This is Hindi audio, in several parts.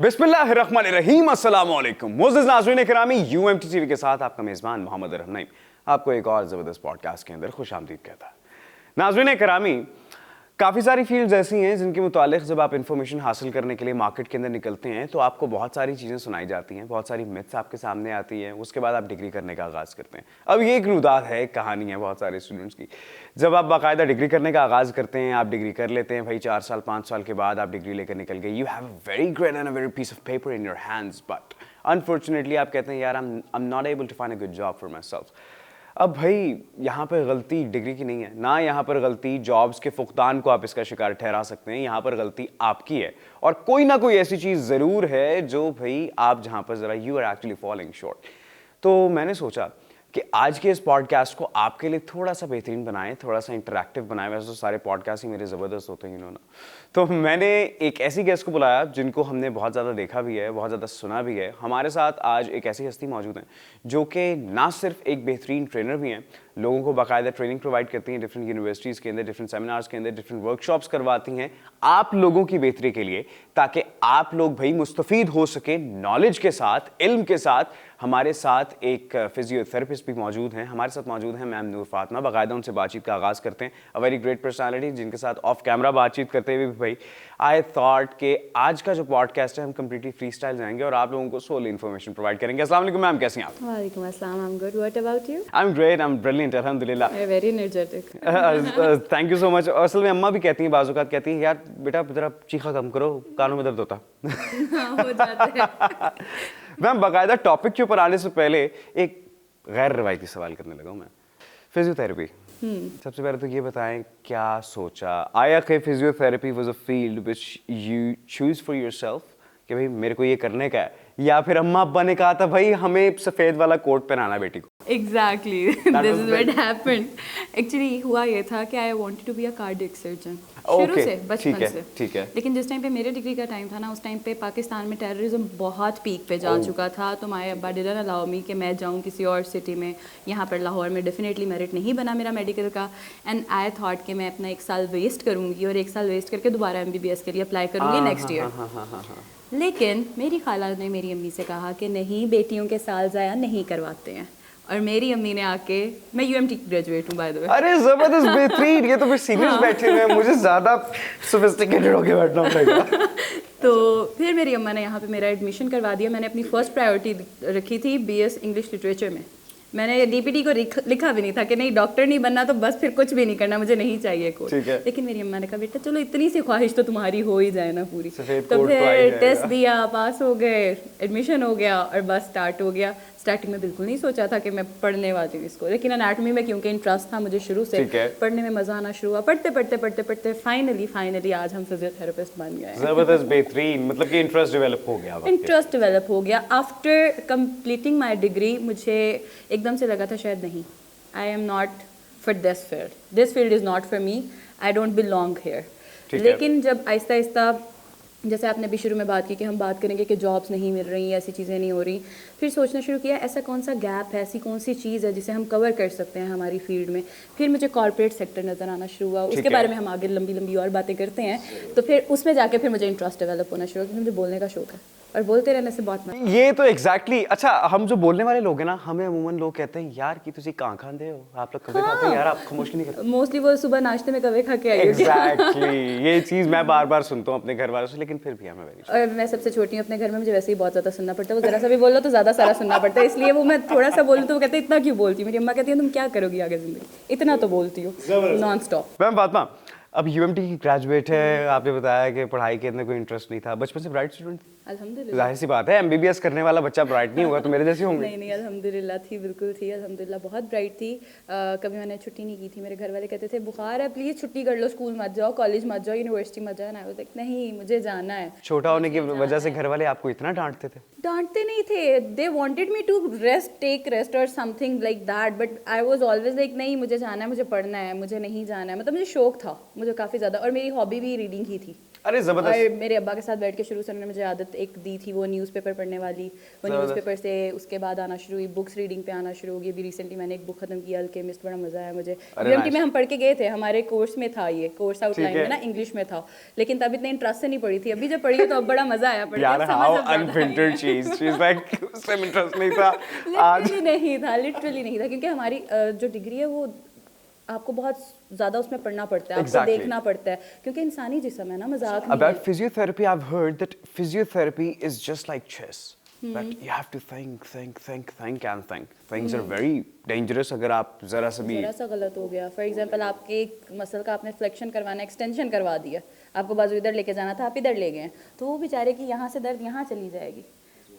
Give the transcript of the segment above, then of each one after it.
बिस्मिल्लाहिर्रहमानिर्रहीम, अस्सलाम वालेकुम। मोअज़्ज़िज़ नाज़रीन किरामी, यूएमटी टीवी के साथ आपका मेज़बान मोहम्मद अरहम नईम आपको एक और ज़बरदस्त पॉडकास्ट के अंदर खुशामदीद कहता है। नाज़रीन किरामी, काफ़ी सारी फील्ड्स ऐसी हैं जिनके मुतालिक जब आप इन्फॉर्मेशन हासिल करने के लिए मार्केट के अंदर निकलते हैं तो आपको बहुत सारी चीज़ें सुनाई जाती हैं, बहुत सारी मिथ्स आपके सामने आती हैं, उसके बाद आप डिग्री करने का आगाज़ करते हैं। अब ये एक रुदात है, एक कहानी है बहुत सारे स्टूडेंट्स की। जब आप बाकायदा डिग्री करने का आगाज़ करते हैं, आप डिग्री कर लेते हैं भाई, 4 साल 5 साल के बाद आप डिग्री लेकर निकल गए, you have a very great and a very piece of paper in your hands, but unfortunately आप कहते हैं यार I am not able to find a good job for my self. अब भाई यहाँ पर गलती डिग्री की नहीं है ना, यहाँ पर गलती जॉब्स के फुकदान को आप इसका शिकार ठहरा सकते हैं, यहाँ पर गलती आपकी है और कोई ना कोई ऐसी चीज़ ज़रूर है जो भाई आप जहाँ पर ज़रा you are actually following short. तो मैंने सोचा कि आज के इस पॉडकास्ट को आपके लिए थोड़ा सा बेहतरीन बनाएं, थोड़ा सा इंटरैक्टिव बनाएं। वैसे तो सारे पॉडकास्ट ही मेरे ज़बरदस्त होते हैं इन्होंने, तो मैंने एक ऐसी गेस्ट को बुलाया जिनको हमने बहुत ज़्यादा देखा भी है, बहुत ज़्यादा सुना भी है। हमारे साथ आज एक ऐसी हस्ती मौजूद हैं जो कि ना सिर्फ एक बेहतरीन ट्रेनर भी हैं, लोगों को बाकायदा ट्रेनिंग प्रोवाइड करती हैं डिफरेंट यूनिवर्सिटीज़ के अंदर, डिफरेंट सेमिनार्स के अंदर, डिफरेंट वर्कशॉप्स करवाती हैं आप लोगों की बेहतरी के लिए, ताकि आप लोग भाई मुस्तफ़ीद हो सके नॉलेज के साथ, इल्म के साथ। हमारे साथ एक फिजियोथेरेपिस्ट भी मौजूद हैं, हमारे साथ मौजूद हैं मैम नूर फातिमा। बाकायदा उनसे बातचीत का आगाज़ करते हैं। अ वेरी ग्रेट पर्सनालिटी जिनके साथ ऑफ कैमरा बातचीत करते हुए भी भाई आई थॉट कि आज का जो पॉडकास्ट है हम कंप्लीटली फ्री स्टाइल जाएंगे और आप लोगों को सोल इन्फॉर्मेशन प्रोवाइड करेंगे। अस्सलाम वालेकुम मैम, कैसी हैं आप? वालेकुम अस्सलाम, I am good, what about you? I am great, I am brilliant, अल्हम्दुलिल्लाह। Very energetic. Thank you so much. असल में अम्मा भी कहती हैं, बाज़ औक़ात कहती हैं यार बेटा ज़रा चीखा कम करो, कानों में दर्द होता। हो जाता है। मैम बाकायदा टॉपिक के ऊपर आने से पहले एक गैर रवायती सवाल करने लगा हूँ मैं। फिजियोथेरेपी, सबसे पहले तो ये बताएं क्या सोचा, आया कि physiotherapy was a field which you choose for yourself कि भाई मेरे को ये करने का है, या फिर अम्मा अब्बा ने कहा था भाई हमें सफ़ेद वाला कोट पहनाना बेटी को? Exactly, this is what happened. Actually हुआ ये था कि I wanted to be a cardiac surgeon. शुरू से, बचपन से। ठीक है। लेकिन जिस टाइम पे मेरे डिग्री का टाइम था ना, उस टाइम पे पाकिस्तान में टेररिज्म बहुत पीक पे जा चुका था, तो माय अब्बा डिडंट अलाउ मी कि मैं जाऊँ किसी और सिटी में। यहाँ पर लाहौर में डेफिनेटली मेरिट नहीं बना मेरा मेडिकल का, एंड आई थॉट कि मैं अपना 1 साल वेस्ट करूँगी और 1 साल वेस्ट करके दोबारा MBBS के लिए अप्लाई करूँगी नेक्स्ट ईयर। लेकिन मेरी खाला ने मेरी अम्मी से कहा कि नहीं, बेटियों के साल ज़ाया नहीं करवाते हैं, और मेरी अम्मी ने आके, मैं UMT ग्रेजुएट हूँ बाय द वे। अरे ज़बरदस्त, बेहतरीन। ये तो फिर सीनियर्स बैठे हुए हैं, मुझे ज़्यादा सोफिस्टिकेटेड होके बैठना पड़ेगा। तो फिर मेरी अम्मा ने यहाँ पे मेरा एडमिशन करवा दिया। मैंने अपनी फर्स्ट प्रायोरिटी रखी थी BS इंग्लिश लिटरेचर में। मैंने DPT को लिखा भी नहीं था कि नहीं डॉक्टर नहीं बनना तो बस फिर कुछ भी नहीं करना, मुझे नहीं चाहिए कोर्स। लेकिन मेरी अम्मा ने कहा बेटा चलो इतनी सी ख्वाहिश तो तुम्हारी हो ही जाए ना पूरी। तो फिर टेस्ट दिया, पास हो गए, एडमिशन हो गया और बस स्टार्ट हो गया। स्टार्टिंग में बिल्कुल नहीं सोचा था कि मैं पढ़ने वाली हूँ इसको, लेकिन एनाटॉमी में क्योंकि इंटरेस्ट था मुझे शुरू से, पढ़ने में मजा आना शुरू हुआ। पढ़ते फाइनली आज हम फिजियोथेरेपिस्ट बन गए। जबरदस्त, बेहतरीन, मतलब कि इंटरेस्ट डेवलप हो गया। आफ्टर कंप्लीटिंग माय डिग्री मुझे एकदम से लगा था शायद नहीं, I am not for this field is not for me, I don't belong here. लेकिन जब आहिस्ता आहिस्ता, जैसे आपने भी शुरू में बात की कि हम बात करेंगे कि जॉब्स नहीं मिल रही, ऐसी चीज़ें नहीं हो रही, फिर सोचना शुरू किया ऐसा कौन सा गैप है, ऐसी कौन सी चीज़ है जिसे हम कवर कर सकते हैं हमारी फील्ड में। फिर मुझे कॉर्पोरेट सेक्टर नज़र आना शुरू हुआ, उसके बारे में हम आगे लंबी और बातें करते हैं। तो फिर उसमें जाके फिर मुझे इंटरेस्ट डेवलप होना शुरू हुआ, क्योंकि मुझे बोलने का शौक है और बोलते रहने से बहुत मजा। ये तो एग्जैक्टली अच्छा, हम जो बोलने वाले लोग हैं ना, हमें अमूमन लोग कहते हैं यार कि तुसी कहाँ खाते हो, आप लोग कभी खाते हो यार, आप खामोश नहीं करते। मोस्टली वो सुबह नाश्ते में कभी खा के आई। एग्जैक्टली, ये चीज़ मैं बार सुनता हूँ अपने घर वालों से, लेकिन फिर भी हमें और मैं सबसे छोटी हूँ अपने घर में, मुझे वैसे ही बहुत ज़्यादा सुनना पड़ता है। वो ज़रा सा भी बोल लो तो ज़्यादा सारा सुनना पड़ता है, इसलिए वो मैं थोड़ा सा बोलूँ तो वो कहते हैं इतना क्यों बोलती हो। मेरी अम्मा कहती है तुम क्या करोगी आगे ज़िंदगी, इतना तो बोलती हो नॉन स्टॉप। मैम फातिमा अब UMT की ग्रेजुएट है, आपने बताया कि पढ़ाई के अंदर कोई इंटरेस्ट नहीं था, बचपन से ब्राइट स्टूडेंट? अल्हम्दुलिल्लाह। जाहिर सी बात है, MBBS करने वाला बच्चा ब्राइट नहीं होगा तो मेरे जैसे होंगे। नहीं अल्हम्दुलिल्लाह थी, बिल्कुल थी अल्हम्दुलिल्लाह, बहुत ब्राइट थी। कभी मैंने छुट्टी नहीं की थी, मेरे घर वाले कहते थे बुखार है प्लीज़ छुट्टी कर लो, स्कूल मत जाओ, कॉलेज मत जाओ, यूनिवर्सिटी मत जाओ। ना नहीं मुझे जाना है। छोटा होने की वजह से घर वाले आपको इतना डांटते थे? डांटते नहीं थे, they wanted me to take rest और something like that, but I was always like नहीं मुझे जाना है, मुझे पढ़ना है, मुझे नहीं जाना है। मतलब मुझे शौक था मुझे काफ़ी ज़्यादा, और मेरी हॉबी भी रीडिंग ही थी। अरे जबरदस्त। और मेरे अब्बा के साथ बैठ के शुरू से उन्होंने मुझे आदत एक दी थी वो न्यूज़पेपर पढ़ने वाली, वो न्यूज़पेपर से उसके बाद आना शुरू हुई, बुक्स रीडिंग पे आना शुरू हो गई। अभी रिसेंटली मैंने एक बुक खत्म किया अल्केमिस्ट, बड़ा मजा आया मुझे। यूएमटी में हम पढ़ के गए थे, हमारे कोर्स में था, ये कोर्स आउटलाइन में ना इंग्लिश में था, लेकिन तब इतने इंटरेस्ट से नहीं पढ़ी थी। अभी जब पढ़ी है तो अब बड़ा मजा आया पढ़ के। यार how unfiltered she is like उससे इंटरेस्ट नहीं था आज। लिटरली नहीं था, क्योंकि हमारी जो डिग्री है वो आपको बहुत ज्यादा उसमें पढ़ना पड़ता है, आपको देखना पड़ता है, क्योंकि इंसानी जिस्म है ना, मजाक नहीं About physiotherapy, I've heard that physiotherapy is just like chess. That you have to think and think. Things are very dangerous अगर आप जरा सा गलत हो गया। फॉर एग्जांपल आपके एक मसल का आपने फ्लेक्शन करवाना, एक्सटेंशन करवा दिया, आपको बाजू इधर लेके जाना था, आप इधर ले गए, तो वो बेचारे की यहाँ से दर्द यहाँ चली जाएगी।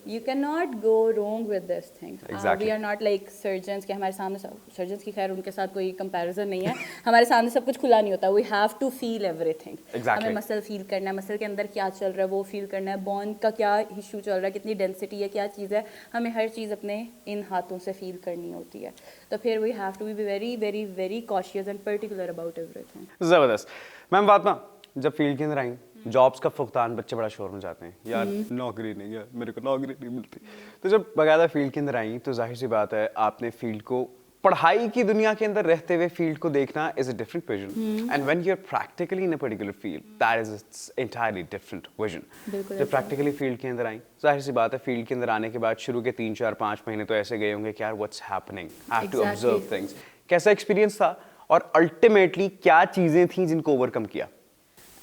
You cannot go wrong with this thing. Exactly. We are not like surgeons कि हमारे सामने surgeons की खैर उनके साथ कोई comparison नहीं है, हमारे सामने सब कुछ खुला नहीं होता। We have to feel everything. Exactly. हमें मसल फील करना है, मसल के अंदर क्या चल रहा है वो फील करना है, बोन का क्या इशू चल रहा है, कितनी डेंसिटी है, क्या चीज़ है, हमें हर चीज़ अपने इन हाथों से फील करनी होती है। तो फिर we have to be very very very cautious and particular about everything. जबरदस्त। मैम फातिमा, जब फील्ड के अंदर आई, जॉब्स का फुकतान, बच्चे बड़ा शोर मचाते हैं यार, नौकरी नहीं है, मेरे को नौकरी नहीं मिलती। तो जब बकायदा फील्ड के अंदर आई तो जाहिर सी बात है आपने फील्ड को, पढ़ाई की दुनिया के अंदर रहते हुए फील्ड को देखना is a different vision, and when you are practically in a particular field that is it's entirely different vision. जब प्रैक्टिकली फील्ड के अंदर आई, जाहिर सी बात है फील्ड के अंदर आने के बाद शुरू के 3, 4, 5 महीने तो ऐसे गए होंगे कि यार what's happening, I have to observe things. कैसा एक्सपीरियंस था और अल्टीमेटली क्या चीजें थी जिनको ओवरकम किया?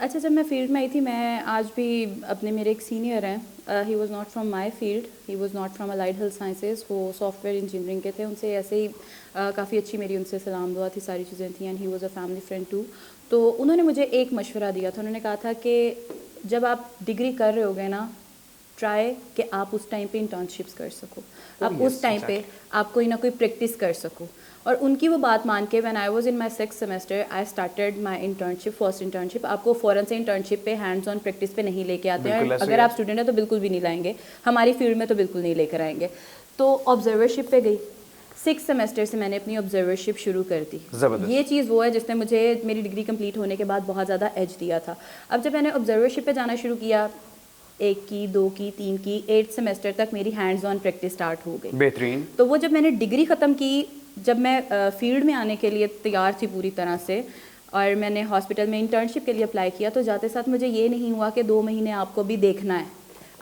अच्छा, जब मैं फील्ड में आई थी, मैं आज भी अपने, मेरे एक सीनियर हैं, he was not from my field, he was not from allied health sciences, वो सॉफ्टवेयर इंजीनियरिंग के थे। उनसे ऐसे ही काफ़ी अच्छी मेरी उनसे सलाम दुआ थी, सारी चीज़ें थी, and he was a family friend too. तो उन्होंने मुझे एक मशवरा दिया था, उन्होंने कहा था कि जब आप डिग्री कर रहे होगे ना, ट्राई कि आप उस टाइम पे इंटर्नशिप्स कर सको, आप उस टाइम पे आप कोई ना कोई प्रैक्टिस कर सको। और उनकी वो बात मान के when I was in my 6th semester I started my internship, first internship. आपको फ़ौरन से इंटर्नशिप पे हैंड्स ऑन प्रैक्टिस पे नहीं लेके आते हैं, अगर आप स्टूडेंट हैं तो बिल्कुल भी नहीं लाएंगे, हमारी फील्ड में तो बिल्कुल नहीं लेकर आएंगे। तो ऑब्जर्वरशिप पे गई, 6th सेमेस्टर से मैंने अपनी ऑब्जर्वरशिप शुरू कर दी। ये चीज़ वो है जिसने मुझे मेरी डिग्री कंप्लीट होने के बाद बहुत ज़्यादा एज दिया था। अब जब मैंने ऑब्जर्वरशिप पे जाना शुरू किया, 1 की 2 की 3 की 8th सेमेस्टर तक मेरी हैंड्स ऑन प्रैक्टिस स्टार्ट हो गई। बेहतरीन। तो वो जब मैंने डिग्री ख़त्म की, जब मैं फील्ड में आने के लिए तैयार थी पूरी तरह से, और मैंने हॉस्पिटल में इंटर्नशिप के लिए अप्लाई किया, तो जाते साथ मुझे ये नहीं हुआ कि 2 महीने आपको भी देखना है,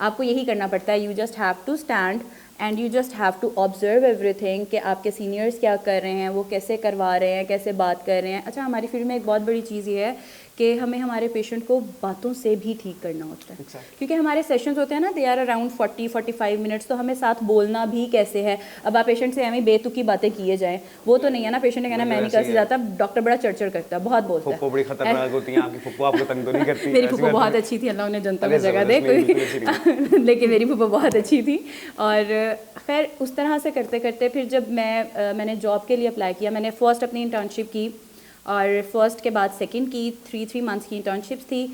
आपको यही करना पड़ता है। You just have to stand and you just have to observe everything कि आपके सीनियर्स क्या कर रहे हैं, वो कैसे करवा रहे हैं, कैसे बात कर रहे हैं। अच्छा, हमारी फील्ड में एक बहुत बड़ी चीज़ ये है कि हमें हमारे पेशेंट को बातों से भी ठीक करना होता है, क्योंकि हमारे सेशंस होते हैं ना, दे आर अराउंड 40-45 मिनट्स, तो हमें साथ बोलना भी कैसे है। अब आप पेशेंट से हमें बेतुकी बातें किए जाएं, वो तो नहीं है ना। पेशेंट ने कहना मैं नहीं कर से जाता, डॉक्टर बड़ा चढ़ करता है, बहुत बोलता है। बड़ी खतरनाक होती है आपकी फुप्पो, आपको तंग तो नहीं करती? मेरी फुप्पो बहुत अच्छी थी, अल्लाह उन्हें जनता में जगह दे कोई लेकिन मेरी फुप्पो बहुत अच्छी थी। और खैर उस तरह से करते करते फिर जब मैंने जॉब के लिए अप्लाई किया, मैंने फ़र्स्ट अपनी इंटर्नशिप की, और फर्स्ट के बाद सेकंड की, 3 मंथ्स की इंटर्नशिप्स थी।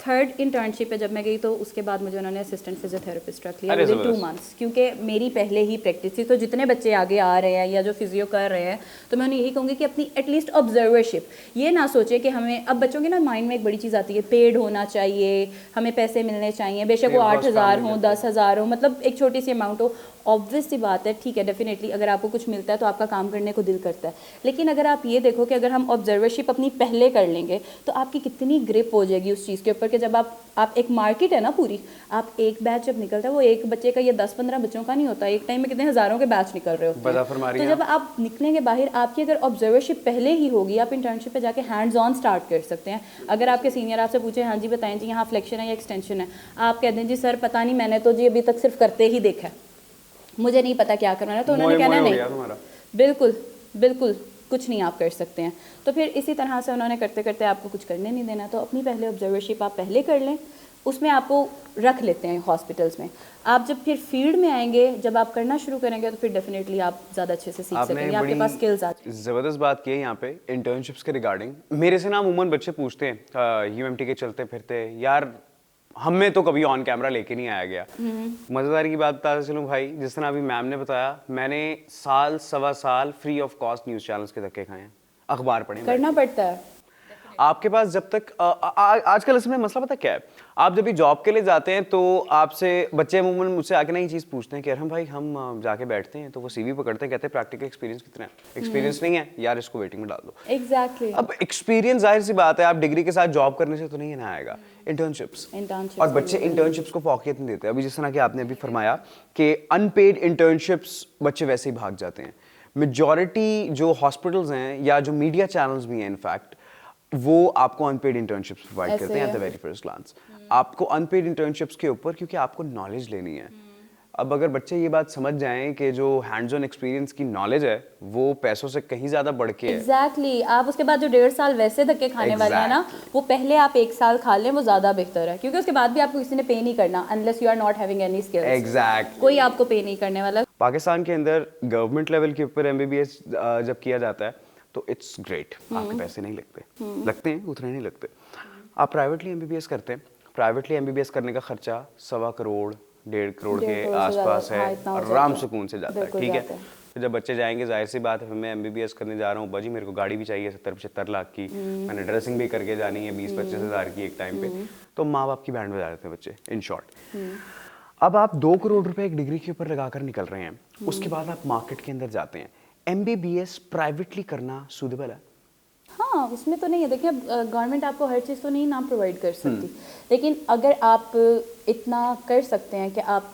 थर्ड इंटर्नशिप पे जब मैं गई तो उसके बाद मुझे उन्होंने असिस्टेंट फिजियोथेरेपिस्ट रख लिया विद 2 मंथ्स, क्योंकि मेरी पहले ही प्रैक्टिस थी। तो जितने बच्चे आगे आ रहे हैं या जो फिजियो कर रहे हैं, तो मैं उन्हें यही कहूँगी कि अपनी एटलीस्ट ऑब्जर्वरशिप, ये ना सोचे कि हमें, अब बच्चों के ना माइंड में एक बड़ी चीज़ आती है, पेड होना चाहिए, हमें पैसे मिलने चाहिए, बेशक वो 8,000 हो, 10,000 हो, मतलब एक छोटी सी अमाउंट हो। ऑब्वियस सी बात है, ठीक है, डेफिनेटली अगर आपको कुछ मिलता है तो आपका काम करने को दिल करता है, लेकिन अगर आप ये देखो कि अगर हम ऑब्जर्वरशिप अपनी पहले कर लेंगे तो आपकी कितनी ग्रिप हो जाएगी उस चीज़ के ऊपर कि जब आप एक मार्केट है ना पूरी, आप एक बैच जब निकलता है, वो एक बच्चे का या 10-15 बच्चों का नहीं होता, एक टाइम में कितने हज़ारों के बैच निकल रहे होते हैं। तो जब आप निकलेंगे बाहर, आपकी अगर ऑब्जर्वरशिप पहले ही होगी, आप इंटर्नशिप पे जाके हैंड्स ऑन स्टार्ट कर सकते हैं। अगर आपके सीनियर आपसे पूछे, हाँ जी बताएं जी यहाँ फ्लेक्शन है या एक्सटेंशन है, आप कह दें जी सर पता नहीं, मैंने तो जी अभी तक सिर्फ करते ही देखा है, मुझे नहीं पता क्या करना है। तो उन्होंने कहना नहीं, बिल्कुल बिल्कुल कुछ नहीं आप कर सकते हैं। तो फिर इसी तरह से उन्होंने करते करते आपको कुछ करने नहीं देना, तो अपनी पहले ऑब्जर्वरशिप आप पहले कर लें, उसमें आपको रख लेते हैं हॉस्पिटल्स में। आप जब फिर फील्ड में आएंगे, जब आप करना शुरू करेंगे, तो फिर डेफिनेटली आप ज़्यादा अच्छे से सीख सकेंगे, आपके पास स्किल्स आ जाएंगे। ज़बरदस्त बात की है यहाँ पे इंटर्नशिप्स के रिगार्डिंग। मेरे से ना अमूमन बच्चे पूछते हैं यूएमटी के चलते फिरते, यार हमें तो कभी ऑन कैमरा लेके नहीं आया गया। मज़ेदार की बात बताते चलूँ भाई, जिस तरह अभी मैम ने बताया, मैंने साल 1.25 साल free of cost news channels के धक्के खाए हैं, अखबार पढ़े, करना पड़ता है। आपके पास जब तक आजकल इसमें मसला पता क्या है, आप जब भी जॉब के लिए जाते हैं तो आपसे बच्चे अमूमन मुझसे आके ना ये चीज़ पूछते हैं कि अरहम भाई हम जाके बैठते हैं तो वो सीवी पकड़ते हैं, कहते हैं प्रैक्टिकल एक्सपीरियंस कितना है, एक्सपीरियंस नहीं है यार इसको वेटिंग में डाल दो। एग्जैक्टली। अब एक्सपीरियंस जाहिर सी बात है, आप डिग्री के साथ जॉब करने से तो नहीं ना आएगा, इंटर्नशिप्स। और बच्चे इंटर्नशिप्स को फौकियत नहीं देते। अभी जिस तरह कि आपने अभी फरमाया कि अनपेड इंटर्नशिप्स बच्चे वैसे ही भाग जाते हैं। मेजॉरिटी जो हॉस्पिटल्स हैं या जो मीडिया चैनल्स भी हैं इनफैक्ट, वो आपको अनपेड इंटर्नशिप्स प्रोवाइड करते हैं at the very first glance. आपको अनपेड इंटर्नशिप्स के ऊपर, क्योंकि आपको नॉलेज लेनी है। अब अगर बच्चे ये बात समझ जाएं कि जो हैंड्स ऑन एक्सपीरियंस की नॉलेज है वो पैसों से कहीं ज्यादा बढ़ के है। एग्जैक्टली। आप उसके बाद जो 1.5 साल वैसे धक्के खाने वाले हैं ना, वो पहले आप 1 साल खा लें, वो ज्यादा बेहतर है, क्योंकि उसके बाद भी आपको किसी ने पे नहीं करना unless you are not having any skills. Exactly. कोई आपको पे नहीं करने वाला। पाकिस्तान के अंदर गवर्नमेंट लेवल के ऊपर एमबीबीएस जब किया जाता है तो इट्स ग्रेट, आपके पैसे नहीं लगते, लगते हैं उतने नहीं लगते। आप प्राइवेटली एमबीबीएस करते हैं, प्राइवेटली एमबीबीएस करने का खर्चा 1.25 करोड़ 1.5 करोड़ के आसपास है, आराम सुकून से जाता है, ठीक है। तो जब बच्चे जाएंगे जाहिर सी बात है, मैं एमबीबीएस करने जा रहा हूँ बाजी, मेरे को गाड़ी भी चाहिए 70-75 लाख की, मैंने ड्रेसिंग भी करके जानी है 20-25 हज़ार की एक टाइम पे, तो माँ बाप की बैंड बजा देते हैं बच्चे इन शॉर्ट। अब आप 2 करोड़ रुपए एक डिग्री के ऊपर लगाकर निकल रहे हैं, उसके बाद आप मार्केट के अंदर जाते हैं, एमबीबीएस प्राइवेटली करना सूटेबल है? हाँ, उसमें तो नहीं है। देखिए, अब गवर्नमेंट आपको हर चीज़ तो नहीं ना प्रोवाइड कर सकती, लेकिन अगर आप इतना कर सकते हैं कि आप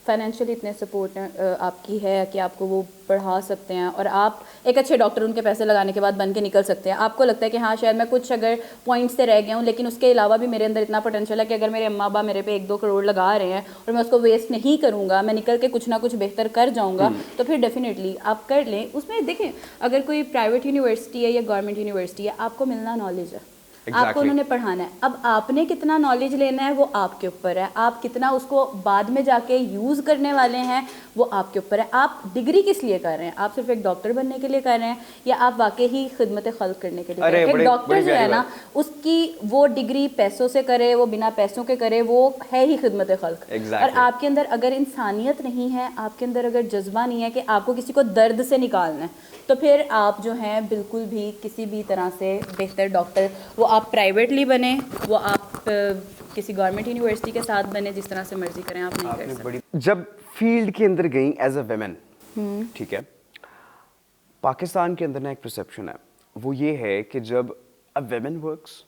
फाइनेंशियली इतने सपोर्ट आपकी है कि आपको वो पढ़ा सकते हैं और आप एक अच्छे डॉक्टर उनके पैसे लगाने के बाद बन के निकल सकते हैं। आपको लगता है कि हाँ शायद मैं कुछ अगर पॉइंट्स से रह गया हूँ, लेकिन उसके अलावा भी मेरे अंदर इतना पोटेंशियल है कि अगर मेरे अम्मा अब्बा मेरे पे 1-2 करोड़ लगा रहे हैं और मैं उसको वेस्ट नहीं करूँगा, मैं निकल के कुछ ना कुछ बेहतर कर जाऊँगा, तो फिर डेफिनेटली आप कर लें। उसमें देखें, अगर कोई प्राइवेट यूनिवर्सिटी है या गवर्नमेंट यूनिवर्सिटी है, आपको मिलना नॉलेज है, आपको उन्होंने पढ़ाना है। अब आपने कितना नॉलेज लेना है वो आपके ऊपर है, आप कितना उसको बाद में जाके यूज़ करने वाले हैं वो आपके ऊपर है। आप डिग्री किस लिए कर रहे हैं? आप सिर्फ एक डॉक्टर बनने के लिए कर रहे हैं या आप वाकई ही खिदमत खल्क करने के लिए कर रहे हैं? एक डॉक्टर जो है ना, उसकी वो डिग्री पैसों से करे, वो बिना पैसों के करे, वो है ही खिदमत खल्क। और आपके अंदर अगर इंसानियत नहीं है, आपके अंदर अगर जज्बा नहीं है कि आपको किसी को दर्द से निकालना है, तो फिर आप जो हैं बिल्कुल भी किसी भी तरह से बेहतर डॉक्टर, वो आप प्राइवेटली बने, वो आप किसी गवर्नमेंट यूनिवर्सिटी के साथ बने, जिस तरह से मर्जी करें, आप नहीं कर सकते। जब फील्ड के अंदर गई एज अ वेमेन, ठीक है, पाकिस्तान के अंदर ना एक परसेप्शन है, वो ये है कि जब अ वेमेन वर्क्स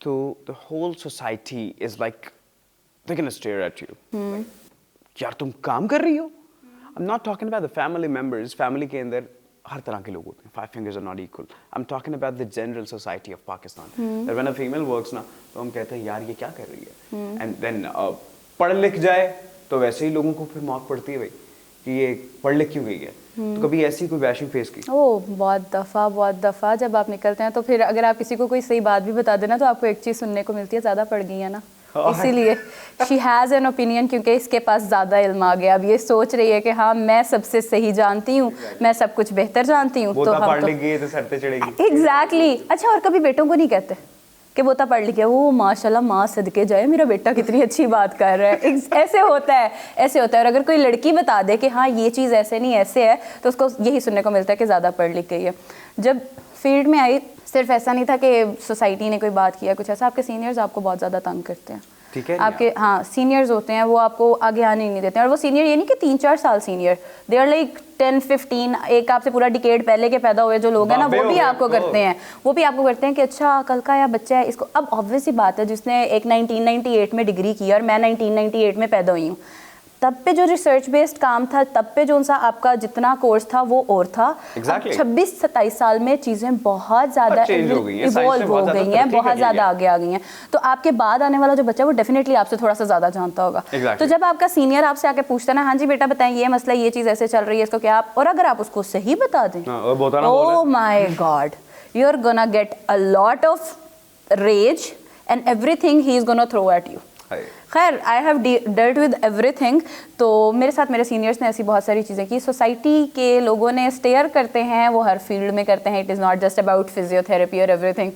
तो the whole society is like they can stare at you, यार तुम काम कर रही हो। I am not talking about the family members, family के अंदर हर तरह के लोग होते हैं, 5 fingers are not equal. I'm talking about the general society of Pakistan. That when a female works ना, तो हम कहते हैं यार ये क्या कर रही है, and then पढ़ लिख जाए तो वैसे ही लोगों को फिर मौत पड़ती है भाई कि ये पढ़ लिख क्यों गई है। तो कभी ऐसी कोई बैशिंग फेस की? ओह, बहुत दफ़ा जब आप निकलते हैं तो फिर अगर आप किसी को कोई सही बात भी बता देना तो आपको एक चीज़ सुनने को मिलती है, ज़्यादा पढ़ गई है ना, इसीलिए शी हैज़ एन ओपिनियन, क्योंकि इसके पास ज़्यादा इल्म आ गया। अब ये सोच रही है कि हाँ मैं सबसे सही जानती हूँ, मैं सब कुछ बेहतर जानती हूँ, तो हम पढ़ लिख तो सर पे चढ़ेगी। एग्जैक्टली। अच्छा, और कभी बेटों को नहीं कहते कि वो तो पढ़ लिख गया, वो माशाल्लाह माँ सदके जाए मेरा बेटा कितनी अच्छी बात कर रहा है। ऐसे होता है, ऐसे होता है। और अगर कोई लड़की बता दे कि हाँ ये चीज़ ऐसे नहीं ऐसे है, तो उसको यही सुनने को मिलता है कि ज़्यादा पढ़ लिख गई है। जब फील्ड में आई, सिर्फ ऐसा नहीं था कि सोसाइटी ने कोई बात किया कुछ ऐसा, आपके सीनियर्स आपको बहुत ज़्यादा तंग करते हैं, ठीक है। आपके हाँ सीनियर्स होते हैं, वो आपको आगे आने ही नहीं देते हैं। और वो सीनियर ये नहीं कि 3-4 साल सीनियर, दे आर लाइक 10-15, एक आपसे पूरा डिकेड पहले के पैदा हुए जो लोग हैं ना, वो भी आपको करते हैं, वो भी आपको करते हैं कि अच्छा कल का या बच्चा है इसको। अब ऑब्वियस सी बात है, जिसने एक 1998 में डिग्री की और मैं 1998 में पैदा हुई हूँ, तब पे जो रिसर्च बेस्ड काम था, तब पे जो उनसा आपका जितना कोर्स था वो और था। 26-27 साल में चीज़ें बहुत ज़्यादा इवॉल्व हो गई हैं, बहुत ज़्यादा आगे आ गई हैं। तो आपके बाद आने वाला जो बच्चा वो डेफिनेटली आपसे थोड़ा सा ज़्यादा जानता होगा। तो जब आपका सीनियर आपसे आके पूछता है ना, हाँ जी बेटा बताएं ये मसला, ये चीज़ ऐसे चल रही है, इसको क्या आप, और अगर आप उसको सही बता दें, oh my god, you are gonna get a lot of rage and everything he is gonna throw at you. खैर, I have dealt with everything. तो मेरे साथ मेरे सीनियर्स ने ऐसी बहुत सारी चीज़ें की। सोसाइटी के लोगों ने स्टेयर करते हैं, वो हर फील्ड में करते हैं, it is not just about physiotherapy और एवरीथिंग।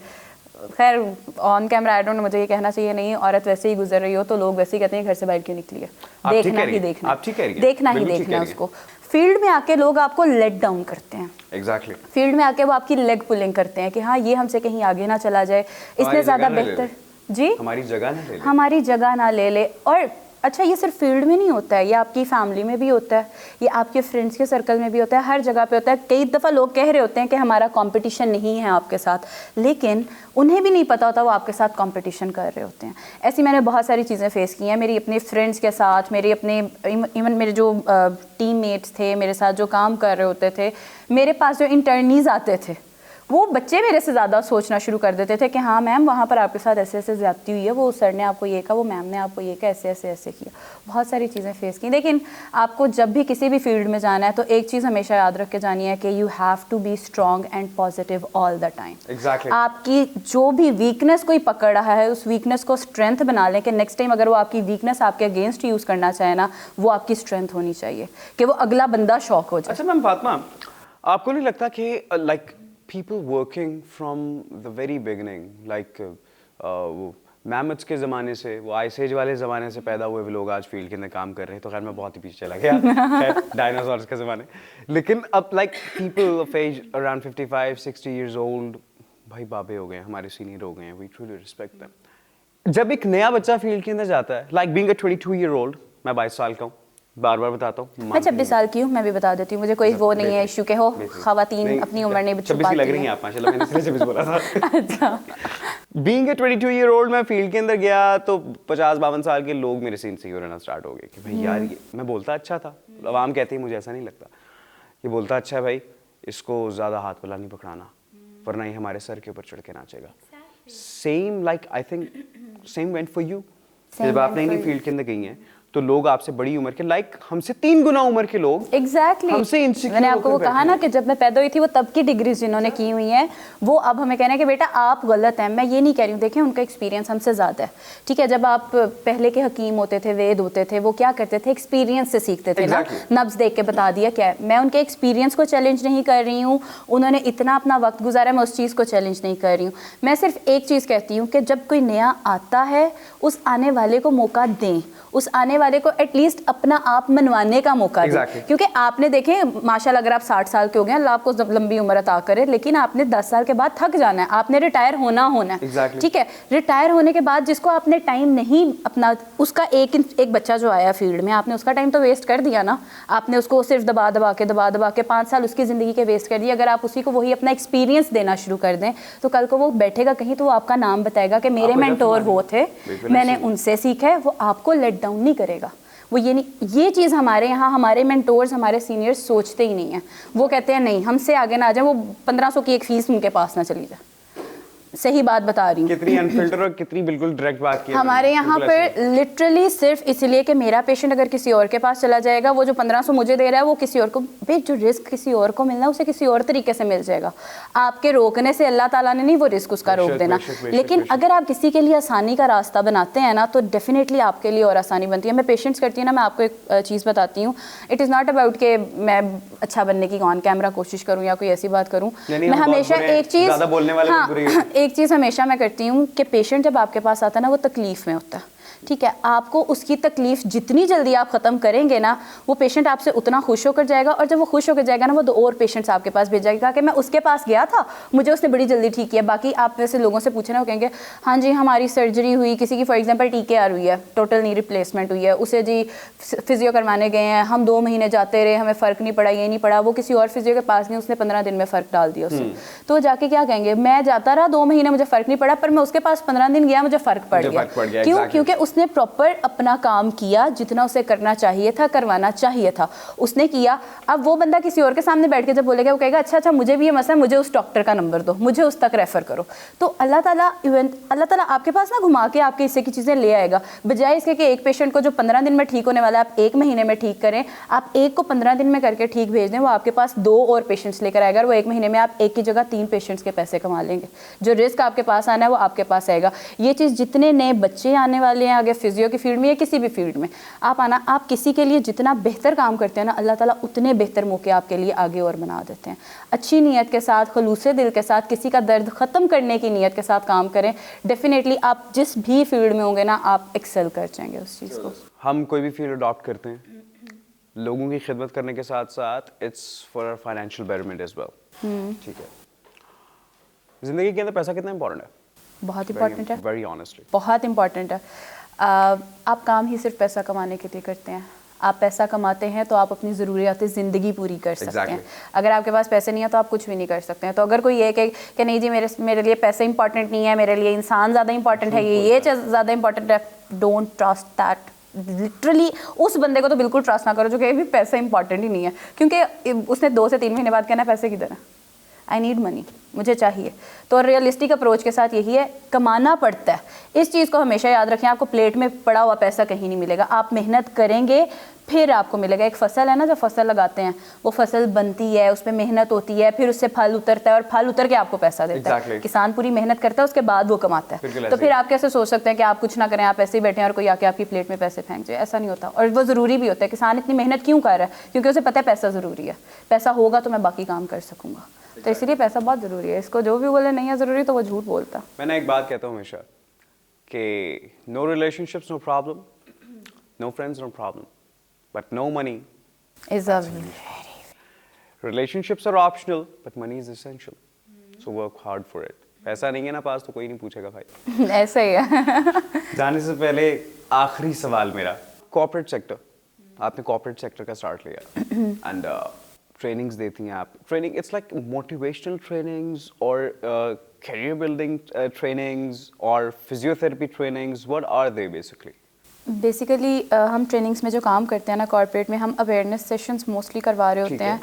खैर on camera I don't know, मुझे ये कहना चाहिए नहीं, औरत वैसे ही गुजर रही हो तो लोग वैसे ही कहते हैं घर से बाहर क्यों निकली है। देखना ही देखना, देखना ही देखना है उसको। फील्ड में आके लोग आपको लेट डाउन करते हैं। एग्जैक्टली फील्ड में आके वो आपकी लेग पुलिंग करते हैं कि हाँ ये हमसे कहीं आगे ना चला जाए, इसलिए ज़्यादा बेहतर जी हमारी जगह ना ले ले, हमारी जगह ना ले ले। और अच्छा ये सिर्फ फील्ड में नहीं होता है, ये आपकी फैमिली में भी होता है, ये आपके फ्रेंड्स के सर्कल में भी होता है, हर जगह पे होता है। कई दफ़ा लोग कह रहे होते हैं कि हमारा कंपटीशन नहीं है आपके साथ, लेकिन उन्हें भी नहीं पता होता वो आपके साथ कंपटीशन कर रहे होते हैं। ऐसी मैंने बहुत सारी चीज़ें फेस की हैं मेरी अपने फ्रेंड्स के साथ, मेरे अपने इवन मेरे जो टीममेट्स थे, मेरे साथ जो काम कर रहे होते थे, मेरे पास जो इंटर्नीज आते थे, वो बच्चे मेरे से ज़्यादा सोचना शुरू कर देते थे कि हाँ मैम वहाँ पर आपके साथ ऐसे ऐसे ज़्यादती हुई है, वो सर ने आपको ये कहा, वो मैम ने आपको ये कहा, ऐसे ऐसे ऐसे किया। बहुत सारी चीज़ें फेस की। लेकिन आपको जब भी किसी भी फील्ड में जाना है तो एक चीज़ हमेशा याद रख के जानी है कि you have to be strong and positive all the time. Exactly. आपकी जो भी वीकनेस कोई पकड़ रहा है उस वीकनेस को स्ट्रेंथ बना लें कि नेक्स्ट टाइम अगर वो आपकी वीकनेस आपके अगेंस्ट यूज़ करना चाहे ना, वो आपकी स्ट्रेंथ होनी चाहिए कि वो अगला बंदा शॉक हो जाए। अच्छा मैम फातिमा, आपको नहीं लगता कि like people working from the very beginning, like वो मैमथ्स के ज़माने से, वो आइस एज वाले ज़माने से पैदा हुए लोग आज फील्ड के अंदर काम कर रहे हैं, तो खैर मैं बहुत ही पीछे चला गया डायनासोर्स के ज़माने। लेकिन अब like people of age around 55-60 years old, भाई बाबे हो गए हैं, हमारे सीनियर हो गए हैं, वी ट्रूली रिस्पेक्ट देम। जब एक नया बच्चा फील्ड के अंदर जाता है, लाइक बीइंग अ 22-year-old, मैं 22 साल का हूँ, बार बार बताता हूँ, मैं 26 साल की हूँ, मैं भी बता देती हूँ, मुझे कोई वो नहीं है इशू के हो खवातीन अपनी उम्र नहीं छुपाती हैं। 26 लग रही हैं आप माशाल्लाह, मैंने इसलिए 26 बोला था। अच्छा बीइंग अ 22-year-old मैं फील्ड के अंदर गया तो 50-52 साल के लोग मेरे से इनसिक्योर रहना स्टार्ट हो गए कि भाई यार ये मैं बोलता अच्छा था, आवाम कहती है मुझे ऐसा नहीं लगता, ये बोलता अच्छा है भाई, इसको ज़्यादा हाथ वाला नहीं पकड़ाना वरना ये हमारे सर के ऊपर चढ़ के नाचेगा। Same like I think same went for you. जब आप नई नई फील्ड के अंदर गई हैं तो लोग आपसे बड़ी उम्र के, लाइक हमसे 3 गुना उम्र के लोग एग्जैक्टली हमसे इनसिक्योर। मैंने आपको वो कहा ना कि जब मैं पैदा हुई थी वो तब की डिग्रीज जिन्होंने की हुई हैं वो अब हमें कहना है कि बेटा आप गलत हैं। मैं ये नहीं कह रही हूँ, देखें उनका एक्सपीरियंस हमसे ज़्यादा है, ठीक है। जब आप पहले के हकीम होते थे, वेद होते थे, वो क्या करते थे, एक्सपीरियंस से सीखते थे ना, नब्ज देख के बता दिया क्या है। मैं उनके एक्सपीरियंस को चैलेंज नहीं कर रही हूँ, उन्होंने इतना अपना वक्त गुजारा, मैं उस चीज़ को चैलेंज नहीं कर रही हूँ। मैं सिर्फ एक चीज़ कहती हूँ कि जब कोई नया आता है उस आने वाले को मौका दें, उस आने वाले को एटलीस्ट अपना आप मनवाने का मौका दें। क्योंकि आपने देखें माशाल्लाह अगर आप 60 साल के हो गए, अल्लाह आपको लंबी उम्र अता करे, लेकिन आपने 10 साल के बाद थक जाना है, आपने रिटायर होना है, ठीक है। रिटायर होने के बाद जिसको आपने टाइम नहीं अपना, उसका एक बच्चा जो आया फील्ड में, आपने उसका टाइम तो वेस्ट कर दिया ना, आपने उसको सिर्फ दबा दबा के 5 साल उसकी ज़िंदगी के वेस्ट कर दिए। अगर आप उसी को वही अपना एक्सपीरियंस देना शुरू कर दें तो कल को वो बैठेगा कहीं तो वो आपका नाम बताएगा कि मेरे मेंटोर वो थे, मैंने उनसे सीखा है, वो आपको लेट डाउन नहीं करेगा। वो ये चीज़ हमारे यहाँ हमारे मेंटोर्स, हमारे सीनियर्स सोचते ही नहीं हैं। वो कहते हैं नहीं हमसे आगे ना आ जाए, वो 1500 की एक फ़ीस उनके पास ना चली जाए। सही बात बता रही हूँ। कितनी अनफिल्टर और कितनी बिल्कुल डायरेक्ट बात की हमारे यहाँ पर लिटरली सिर्फ इसलिए कि मेरा पेशेंट अगर किसी और के पास चला जाएगा, वो जो 1500 मुझे दे रहा है वो किसी और को, भाई जो रिस्क किसी और को मिलना है उसे किसी और तरीके से मिल जाएगा। आपके रोकने से अल्लाह ताला ने नहीं वो रिस्क उसका रोक देना, लेकिन अगर आप किसी के लिए आसानी का रास्ता बनाते हैं ना तो डेफिनेटली आपके लिए और आसानी बनती है। मैं पेशेंट्स करती हूँ ना, मैं आपको एक चीज़ बताती हूँ, इट इज़ नॉट अबाउट कि मैं अच्छा बनने की ऑन कैमरा कोशिश करूँ या कोई ऐसी बात करूँ। मैं हमेशा एक चीज़ हमेशा मैं करती हूँ कि पेशेंट जब आपके पास आता है ना वो तकलीफ़ में होता है, ठीक है। आपको उसकी तकलीफ़ जितनी जल्दी आप ख़त्म करेंगे ना वो पेशेंट आपसे उतना खुश होकर जाएगा, और जब वो खुश होकर जाएगा ना वो 2 और पेशेंट्स आपके पास भेजेगा कि मैं उसके पास गया था, मुझे उसने बड़ी जल्दी ठीक किया। बाकी आप वैसे लोगों से पूछना, वो कहेंगे हाँ जी हमारी सर्जरी हुई, किसी की फॉर एग्जांपल TKR हुई है, टोटल नी रिप्लेसमेंट हुई है, उसे जी फिजियो करवाने गए हैं, हम 2 महीने जाते रहे, हमें फ़र्क नहीं पड़ा, ये नहीं पड़ा, वो किसी और फिजियो के पास गए, उसने 15 दिन में फ़र्क डाल दिया उससे। तो जाके क्या कहेंगे, मैं जाता रहा 2 महीने मुझे फ़र्क नहीं पड़ा, पर मैं उसके पास 15 दिन गया मुझे फ़र्क पड़ गया। क्यों? क्योंकि उसने प्रॉपर अपना काम किया, जितना उसे करना चाहिए था, करवाना चाहिए था, उसने किया। अब वो बंदा किसी और के सामने बैठ के जब बोलेगा, वो कहेगा अच्छा मुझे भी ये मसला है, मुझे उस डॉक्टर का नंबर दो, मुझे उस तक रेफर करो। तो अल्लाह ताला आपके पास ना घुमा के आपके हिस्से की चीज़ें ले आएगा, बजाय इसके कि एक पेशेंट को जो 15 दिन में ठीक होने वाला है आप 1 महीने में ठीक करें। आप एक को 15 दिन में करके ठीक भेज दें, वो आपके पास 2 और पेशेंट्स लेकर आएगा, और वो 1 महीने में आप एक की जगह 3 पेशेंट्स के पैसे कमा लेंगे। जो रिस्क आपके पास आना है वो आपके पास आएगा। ये चीज़ जितने नए बच्चे आने वाले हैं, आगे फिजियो की फील्ड में या किसी भी फील्ड में आप आना, आप किसी के लिए जितना बेहतर काम करते हैं ना, अल्लाह ताला उतने बेहतर मौके आपके लिए आगे और बना देते हैं। अच्छी नीयत के साथ, खलूसे दिल के साथ, किसी का दर्द ख़त्म करने की नीयत के साथ काम करें, डेफिनेटली आप जिस भी फील्ड में होंगे ना, आप एक्सेल कर जाएंगे उस चीज़ को। हम कोई भी फील्ड अडॉप्ट करते हैं, लोगों की खिदमत करने के साथ साथ it's for financial betterment as well. ठीक है, जिंदगी के अंदर पैसा कितना इंपॉर्टेंट है? बहुत इंपॉर्टेंट है, वेरी ऑनेस्टली बहुत इंपॉर्टेंट है। आप काम ही सिर्फ पैसा कमाने के लिए करते हैं। आप पैसा कमाते हैं तो आप अपनी ज़रूरियात ज़िंदगी पूरी कर सकते हैं। अगर आपके पास पैसे नहीं है तो आप कुछ भी नहीं कर सकते हैं। तो अगर कोई ये कहे कि नहीं जी मेरे लिए पैसा इंपॉर्टेंट नहीं है, मेरे लिए इंसान ज़्यादा इंपॉर्टेंट है, ये चीज़ ज़्यादा इंपॉर्टेंट है, डोंट ट्रस्ट दैट। लिटरली उस बंदे को तो बिल्कुल ट्रस्ट ना करो जो कि भी पैसा इंपॉर्टेंट ही नहीं है, क्योंकि उसने 2 से 3 महीने बाद कहना पैसे किधर है, आई नीड मनी, मुझे चाहिए। तो रियलिस्टिक अप्रोच के साथ यही है, कमाना पड़ता है। इस चीज़ को हमेशा याद रखें, आपको प्लेट में पड़ा हुआ पैसा कहीं नहीं मिलेगा। आप मेहनत करेंगे फिर आपको मिलेगा। एक फसल है ना, जब फसल लगाते हैं वो फसल बनती है, उस पर मेहनत होती है, फिर उससे फल उतरता है और फल उतर के आपको पैसा देता है। किसान पूरी मेहनत करता है, उसके बाद वो कमाता है। तो फिर आप कैसे सोच सकते हैं कि आप कुछ ना करें, आप ऐसे ही बैठे हैं और कोई आके आपकी प्लेट में पैसे फेंक जाए? ऐसा नहीं होता। और वो ज़रूरी भी होता है। किसान इतनी मेहनत क्यों कर रहा है? क्योंकि उसे पता है पैसा ज़रूरी है, पैसा होगा तो मैं बाकी काम कर सकूँगा। तो इसलिए पैसा बहुत ज़रूरी है। इसको जो भी बोले नहीं है ज़रूरी तो वो झूठ बोलता है। मैंने एक बात कहता हूँ हमेशा कि no relationships no problem, no friends no problem, but no money is a relationships are optional but money is essential, so work hard for it. पैसा नहीं है ना पास तो कोई नहीं पूछेगा भाई। ऐसा ही है। जाने से पहले आखिरी सवाल मेरा, कॉर्पोरेट सेक्टर, आपने कॉर्पोरेट सेक्टर का स्टार्ट लिया एंड ट्रेनिंग्स देती हैं आप, training it's like motivational trainings और career building trainings और physiotherapy trainings, what are they basically? Basically हम ट्रेनिंग्स में जो काम करते हैं ना कॉर्पोरेट में, हम अवेयरनेस सेशंस मोस्टली करवा रहे होते हैं।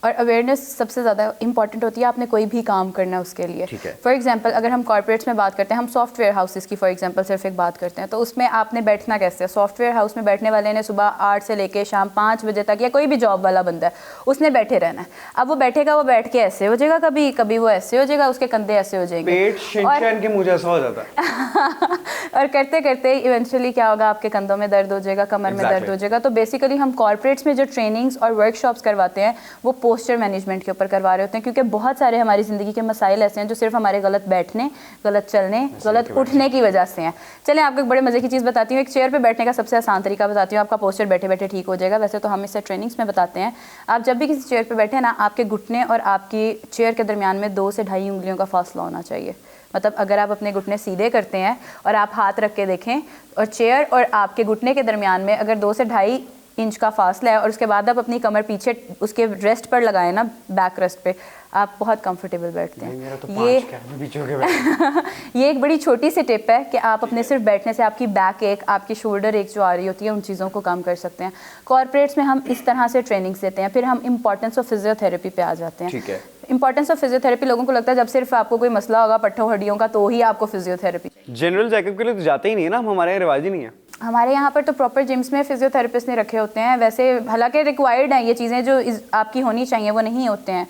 और अवेयरनेस सबसे ज़्यादा इंपॉर्टेंट होती है। आपने कोई भी काम करना है उसके लिए। फॉर एग्जांपल अगर हम कॉर्पोरेट्स में बात करते हैं, हम सॉफ्टवेयर हाउसेस की फॉर एग्जांपल सिर्फ एक बात करते हैं, तो उसमें आपने बैठना कैसे है? सॉफ्टवेयर हाउस में बैठने वाले ने सुबह 8 से लेके शाम 5 बजे तक, या कोई भी जॉब वाला बंदा है, उसने बैठे रहना है। अब वो बैठेगा, वो बैठ के ऐसे हो जाएगा, कभी कभी वो ऐसे हो जाएगा, उसके कंधे ऐसे हो जाएंगे, पेट शिनचैन के मुंह जैसा हो जाता है। और करते करते इवेंचुअली क्या होगा, आपके कंधों में दर्द हो जाएगा, कमर में दर्द हो जाएगा। तो बेसिकली हम कॉर्पोरेट्स में जो ट्रेनिंग्स और वर्कशॉप्स करवाते हैं वो पोस्चर मैनेजमेंट के ऊपर करवा रहे होते हैं, क्योंकि बहुत सारे हमारी ज़िंदगी के मसाइल ऐसे हैं जो सिर्फ हमारे गलत बैठने, गलत चलने, गलत उठने की वजह से हैं। चलें आपको एक बड़े मज़े की चीज़ बताती हूँ। एक चेयर पे बैठने का सबसे आसान तरीका बताती हूँ, आपका पोस्चर बैठे बैठे ठीक हो जाएगा। वैसे तो हम इसे ट्रेनिंग्स में बताते हैं। आप जब भी किसी चेयर पर बैठे ना, आपके घुटने और आपकी चेयर के दरमियान में 2 से 2.5 उंगलियों का फासला होना चाहिए। मतलब अगर आप अपने घुटने सीधे करते हैं और आप हाथ रख के देखें, और चेयर और आपके घुटने के दरमियान में अगर 2 से 2.5 इंच का फासला है, और उसके बाद आप अपनी कमर पीछे उसके रेस्ट पर लगाएं ना, बैक रेस्ट पे, आप बहुत कंफर्टेबल बैठते हैं। तो ये एक बड़ी छोटी सी टिप है कि आप अपने सिर्फ बैठने से आपकी बैक एक, आपकी शोल्डर एक जो आ रही होती है, उन चीज़ों को कम कर सकते हैं। कॉर्पोरेट्स में हम इस तरह से ट्रेनिंग्स देते हैं। फिर हम इंपॉर्टेंस ऑफ फिजियोथेरेपी पे आ जाते हैं। ठीक है। इंपॉर्टेंस ऑफ फिजियोथेरेपी, लोगों को लगता है जब सिर्फ आपको कोई मसला होगा पट्टों हड्डियों का तो ही आपको फिजियोथेरेपी। जनरल चेकअप के लिए तो जाते ही नहीं है ना, हमारे यहाँ रिवाज ही नहीं है। हमारे यहाँ पर तो प्रॉपर जिम्स में फिजियोथेरेपिस्ट ने रखे होते हैं। वैसे हालांकि रिक्वायर्ड हैं ये चीज़ें, जो आपकी होनी चाहिए वो नहीं होते हैं।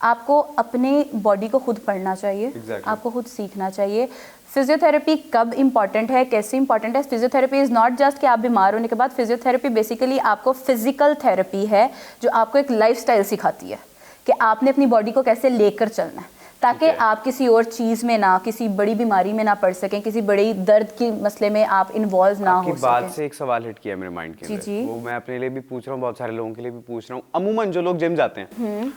आपको अपने बॉडी को खुद पढ़ना चाहिए। आपको खुद सीखना चाहिए। फिजियोथेरेपी कब इंपॉर्टेंट है, कैसे इंपॉर्टेंट है? फिजियोथेरेपी इज़ नॉट जस्ट कि आप बीमार होने के बाद, फिजियोथेरेपी बेसिकली आपको फिजिकल थेरेपी है जो आपको एक लाइफस्टाइल सिखाती है कि आपने अपनी बॉडी को कैसे लेकर चलना है, ताकि आप किसी और चीज़ में ना, किसी बड़ी बीमारी में ना पड़ सकें, किसी बड़ी दर्द के मसले में आप इन्वॉल्व ना हो सकें। बात से एक सवाल हिट किया मेरे माइंड के अंदर, वो मैं अपने लिए भी पूछ रहा हूँ, बहुत सारे लोगों के लिए भी पूछ रहा हूँ। अमूमन जो लोग जिम जाते हैं,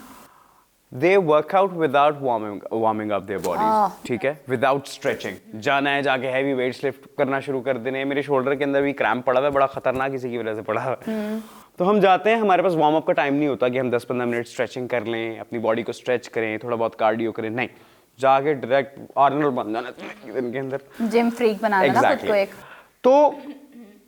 they work out without warming up their bodies, ठीक है, without stretching। जाना है, जाके हैवी वेट्स लिफ्ट करना शुरू कर देने। मेरे शोल्डर के अंदर भी क्रैम्प पड़ा हुआ है, बड़ा खतरनाक किसी की वजह से पड़ा हुआ है। तो हम जाते हैं, हमारे पास वार्म अप का टाइम नहीं होता कि हम 10-15 मिनट स्ट्रेचिंग कर लें, अपनी बॉडी को स्ट्रेच करें, थोड़ा बहुत कार्डियो करें, नहीं, जाके डायरेक्ट आर्नल्ड बन जाना दिन के अंदर, जिम फ्रीक बनाना ना खुद को एक। तो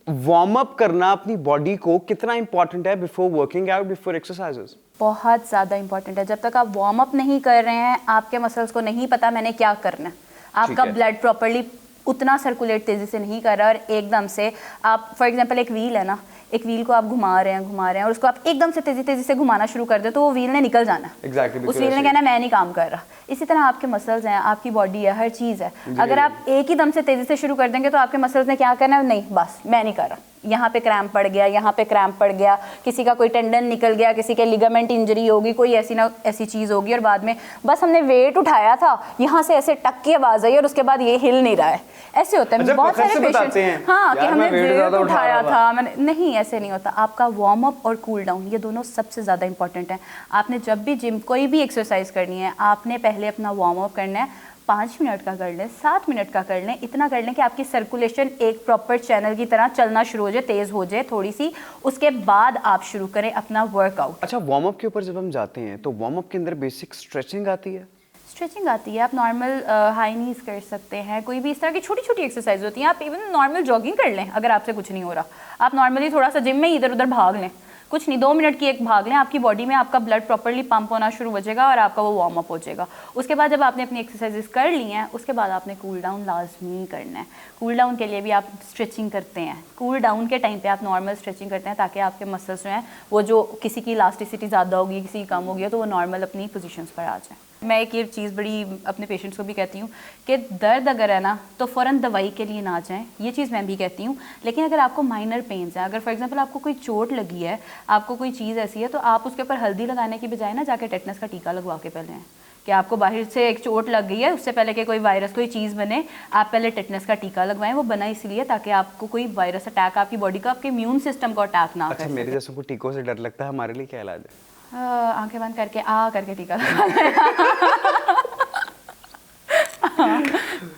वार्म अप करना अपनी बॉडी को कितना इंपॉर्टेंट है before working out, before exercises? बहुत ज़्यादा इंपॉर्टेंट है। जब तक आप वार्म अप नहीं कर रहे हैं, आपके मसल्स को नहीं पता मैंने क्या करना है, आपका ब्लड प्रॉपर्ली उतना सर्कुलेट तेज़ी से नहीं कर रहा, और एकदम से आप फॉर एग्जांपल एक व्हील है ना, एक व्हील को आप घुमा रहे हैं और उसको आप एकदम से तेजी से घुमाना शुरू कर दे तो वो व्हील ने निकल जाना है। Exactly, उस व्हील ने कहना मैं नहीं काम कर रहा। इसी तरह आपके मसल्स हैं, आपकी बॉडी है, हर चीज़ है। अगर आप एक ही दम से तेजी से शुरू कर देंगे तो आपके मसल्स ने क्या करना है, नहीं बस मैं नहीं कर रहा, यहाँ पे क्रैम्प पड़ गया, यहाँ पे क्रैम्प पड़ गया, किसी का कोई टेंडन निकल गया, किसी के लिगामेंट इंजरी होगी, कोई ऐसी ना ऐसी चीज़ होगी और बाद में बस हमने वेट उठाया था, यहाँ से ऐसे टक की आवाज़ आई और उसके बाद ये हिल नहीं रहा है। ऐसे होता है बहुत सारे पेशेंट, हाँ कि हमने वेट उठाया था, मैंने नहीं, ऐसे नहीं होता। आपका वार्म अप और कूल डाउन ये दोनों सबसे ज़्यादा इंपॉर्टेंट है। आपने जब भी जिम कोई भी एक्सरसाइज करनी है, आपने पहले अपना वार्म अप करना है। 5 मिनट का कर लें, 7 मिनट का कर लें, इतना कर लें कि आपकी सर्कुलेशन एक प्रॉपर चैनल की तरह चलना शुरू हो जाए, तेज़ हो जाए थोड़ी सी, उसके बाद आप शुरू करें अपना वर्कआउट। अच्छा, वार्म अप के ऊपर जब हम जाते हैं तो वार्म अप के अंदर बेसिक स्ट्रेचिंग आती है? स्ट्रेचिंग आती है, आप नॉर्मल हाई नीज कर सकते हैं, कोई भी इस तरह की छोटी छोटी एक्सरसाइज होती हैं। आप इवन नॉर्मल जॉगिंग कर लें अगर आपसे कुछ नहीं हो रहा, आप नॉर्मली थोड़ा सा जिम में इधर उधर भाग लें, कुछ नहीं 2 मिनट की एक भाग लें, आपकी बॉडी में आपका ब्लड प्रॉपर्ली पंप होना शुरू हो जाएगा और आपका वो वार्म अप हो जाएगा। उसके बाद जब आपने अपनी एक्सरसाइजेस कर ली हैं, उसके बाद आपने कूल डाउन लाजमी करना है। कूल डाउन के लिए भी आप स्ट्रेचिंग करते हैं, कूल डाउन के टाइम पे आप नॉर्मल स्ट्रेचिंग करते हैं ताकि आपके मसल्स जो हैं वो, जो किसी की इलास्टिसिटी ज़्यादा होगी, किसी की कम होगी, तो वो नॉर्मल अपनी पोजीशंस पर आ जाए। मैं एक ये चीज़ बड़ी अपने पेशेंट्स को भी कहती हूँ कि दर्द अगर है ना तो फ़ौरन दवाई के लिए ना जाएं, ये चीज़ मैं भी कहती हूँ। लेकिन अगर आपको माइनर पेन्स हैं, अगर फॉर एग्जांपल आपको कोई चोट लगी है, आपको कोई चीज़ ऐसी है, तो आप उसके ऊपर हल्दी लगाने की बजाय ना जाके टेटनस का टीका लगवा के पहले हैं कि आपको बाहर से एक चोट लग गई है, उससे पहले कि कोई वायरस कोई चीज़ बने, आप पहले टेटनस का टीका लगवाएं। वो बना इसलिए ताकि आपको कोई वायरस अटैक आपकी बॉडी का, आपके इम्यून सिस्टम को अटैक ना अच्छा, मेरे जैसे को टीकों से डर लगता है, हमारे लिए क्या इलाज है? आंखें बंद करके करके टीका लगा